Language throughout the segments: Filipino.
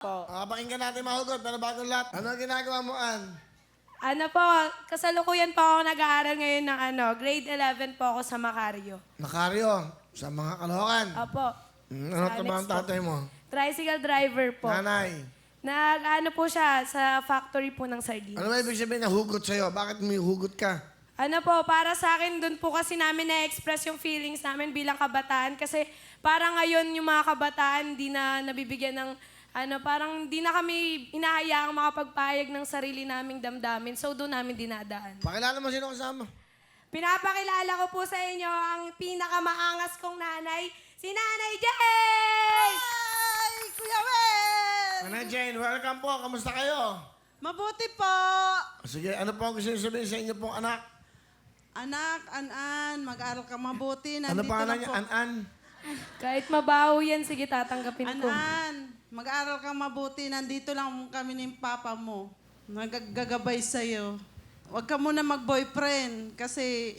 Po. Pakinggan natin mahugot, pero bagong lahat. Ano ang ginagawa mo, Ann? Ano po, kasalukuyan po ako nag-aaral ngayon ng grade 11 po ako sa Macario. Makaryo, sa mga Caloocan. Opo. Ano Sa trabaho ang Alex po. tatay mo? Tricycle driver po. Nanay. Nag-ano po siya sa factory po ng sardines. Ano ba ibig sabihin na hugot sa'yo? Bakit may hugot ka? Ano po, para sa akin, dun po kasi namin na-express yung feelings namin bilang kabataan. Kasi parang ngayon yung mga kabataan di na nabibigyan ng, parang di na kami inahayaang makapagpayag ng sarili naming damdamin. So doon namin dinadaan. Pakilala mo sino kasama. Pinapakilala ko po sa inyo ang pinakamaangas kong nanay, si Nanay Jane! Ay, Kuya Wel! Nanay Jane, welcome po. Kamusta kayo? Mabuti po. Sige, ano po ang gusto niyo sabihin sa inyo pong anak? Anak, An-An, mag-aral ka mabuti. Ano Nandito pangalan na niya? po. An-An? Kahit mabaho yan, sige tatanggapin ko. An-An, mag-aral ka mabuti. Nandito lang kami ng papa mo. Nagagabay sa'yo. Huwag ka muna mag-boyfriend kasi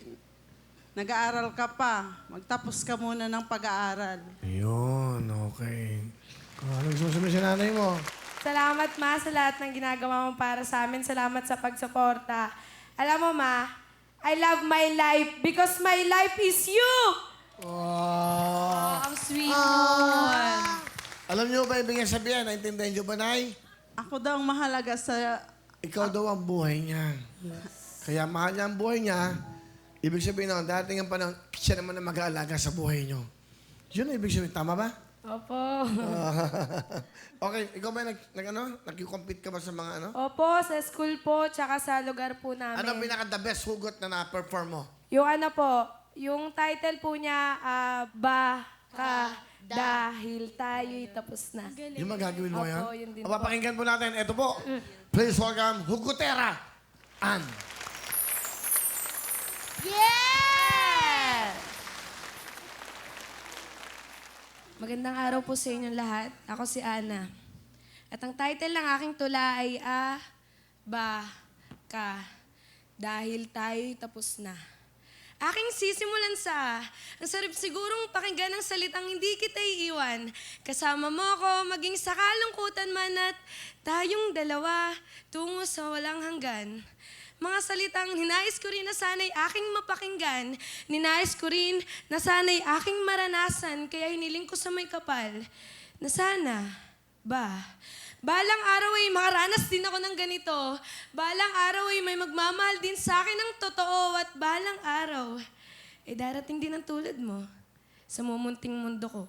nag-aaral ka pa. Magtapos ka muna ng pag-aaral. Ayun, okay. Ano gusto mo sabihin sa nanay mo? Salamat, Ma, sa lahat ng ginagawa mo para sa amin. Salamat sa pagsuporta. Alam mo, Ma, I love my life because my life is you! Oh. Ang sweet mo. Alam niyo ba ibig sabihin? Naintindihan niyo ba, Nay? Ako daw ang mahalaga sa... Ikaw daw ang buhay niya. Kaya mahal niya ang buhay niya. Ibig sabihin nun, dating ang panahon, siya naman ang mag-aalaga sa buhay niyo. Yun ang ibig sabihin. Tama ba? Opo. Okay, ikaw ba nag-compete ka ba sa mga ano? Opo, sa school po, tsaka sa lugar po namin. Ano pinaka-the best hugot na na-perform mo? Yung yung title po niya, dahil tayo'y tapos na. Yung magagawin mo yan? Opo, yun din O, papakinggan po natin. Ito po. Please welcome, Hugotera, Ann. Yeah! Magandang araw po sa inyong lahat. Ako si Ana. At ang title ng aking tula ay dahil tayo'y tapos na. Aking sisimulan ang sarap sigurong pakinggan ng salitang hindi kita iiwan. Kasama mo ako, maging sa kalungkutan man at tayong dalawa tungo sa walang hanggan. Mga salitang ninais ko rin na sana'y aking mapakinggan. Ninais ko rin na sana'y aking maranasan. Kaya hiniling ko sa may kapal na sana, balang araw ay makaranas din ako ng ganito. Balang araw ay may magmamahal din sa akin ng totoo. At balang araw ay darating din ang tulad mo sa mumunting mundo ko.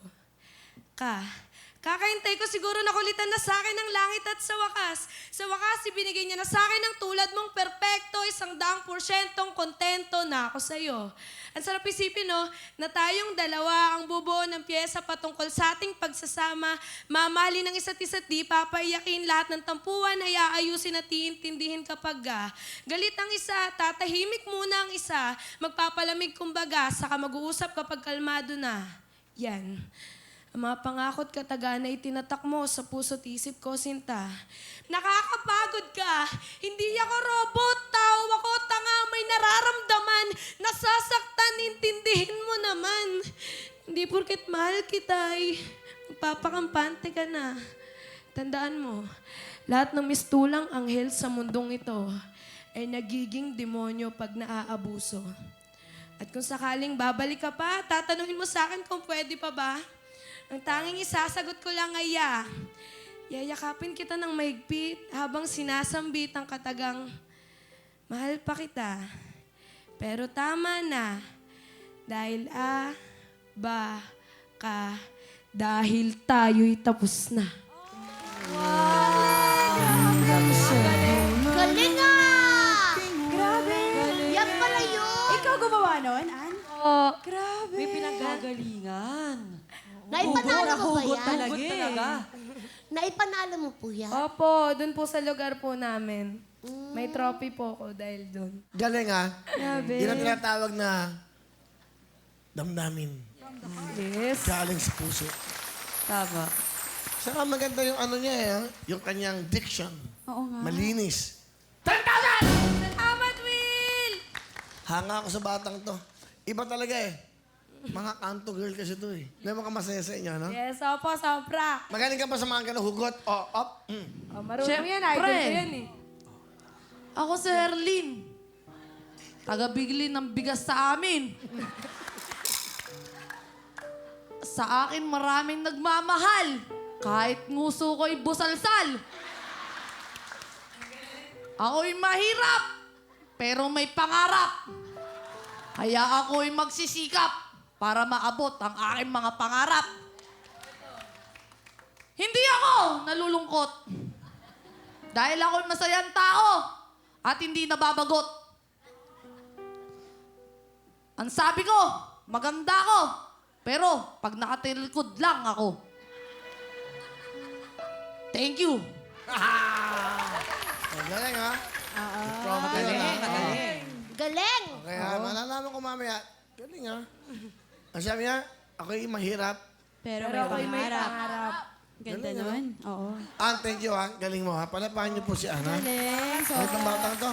Kakaintay ko siguro na kulitan na sa akin ng langit at sa wakas, ibinigay niya na sa akin ng tulad mong perpekto, 100% kontento na ako sa'yo. Ang sarap isipin, no, na tayong dalawa ang bubuo ng pyesa patungkol sa ating pagsasama, mamahalin ng isa't isa't di papaiyakin, lahat ng tampuan ay aayusin at iintindihin kapag galit ang isa, tatahimik muna ang isa, magpapalamig kumbaga, saka mag-uusap kapag kalmado na. Yan. Ang mga pangakot katagana ay tinatak mo sa puso't isip ko, sinta. Nakakapagod ka. Hindi ako robot. Tao ako, tanga. May nararamdaman. Nasasaktan. Intindihin mo naman. Hindi porket mahal kita ay magpapakampante ka na. Tandaan mo, lahat ng mistulang anghel sa mundong ito ay nagiging demonyo pag naaabuso. At kung sakaling babalik ka pa, tatanungin mo sa akin kung pwede pa ba? Ang tanging isasagot ko lang ay yayakapin kita ng mahigpit habang sinasambit ang katagang, mahal pa kita. Pero tama na, dahil dahil tayo'y tapos na. Galing ah! Grabe! Yan pala yun! Ikaw gumawa nun, Ann? Grabe! May pinagagalingan. Naipanalo mo ba Hugot yan? talaga eh. Naipanalo mo po yan? Opo, dun po sa lugar po namin. May trophy po ako dahil dun. Galing, ha? Grabe. Yun ang tinatawag na damdamin. Yes. Galing sa puso. Tama. Saka maganda yung ano niya, yung kanyang diction. Oo nga. Malinis. Salamat, Will! Hanga ako sa batang to. Iba talaga eh. Mga kanto girl kasi to eh. Hindi mo ka masaya sa inyo, no? Yes, opo, sobra. Magaling ka pa sa mga ganun hugot. O, up. Oh, marunong Siyempre. yan, idol ko yan eh. Ako si Herlin. Taga-bigli ng bigas sa amin. Sa akin maraming nagmamahal. Kahit nguso ko'y busalsal. Ako'y mahirap, pero may pangarap. Kaya ako'y magsisikap para maabot ang aking mga pangarap. Hindi ako nalulungkot. Dahil ako'y masayang tao at hindi nababagot. Ang sabi ko, maganda ako. Pero pag nakatilikod lang ako. Thank you. Ang galing, ha? Magaling. Galing. Kaya malalaman ko mamaya, galing, ha? Ang sabi niya, ako'y mahirap. Pero ako'y may pangarap. pangarap. Ganda Galing, nun. Oo. Thank you, ha? Galing mo, ha? Palapahan niyo po si Ana. Galing. Kahit ang batang to.